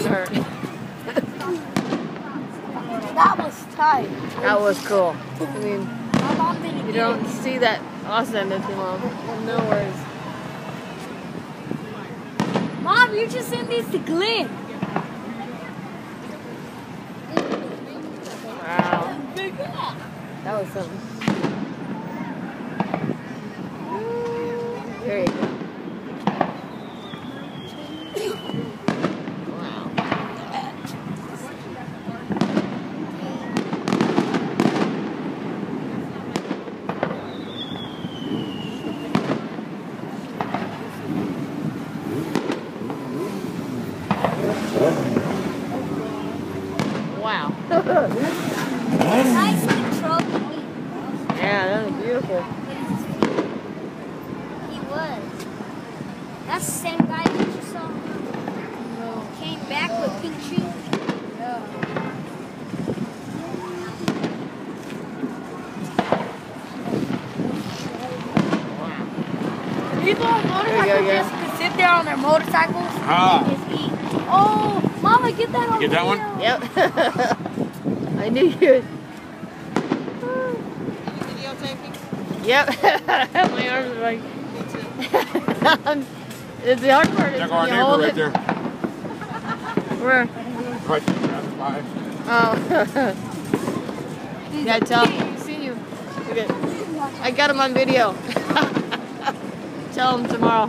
doesn't hurt. That was tight. That was cool. I mean, you don't see that awesome in too long. No worries. Mom, you just sent these to Glenn. Wow. That was something. There you go. Wow. Nice control. Yeah, that was beautiful. He was. That's the same guy that you saw. No. Came back with pink shoes. Yeah. People on motorcycles just sit there on their motorcycles and just eat. Oh, Mama, get that on Get that one? Yep. I knew you would. Videotaping? Yep. My arms are like... It's the hard part. Check our neighbor right there. Where? Right there. Bye. Oh. Yeah, tell him. See you. Okay. I got him on video. Tell him tomorrow.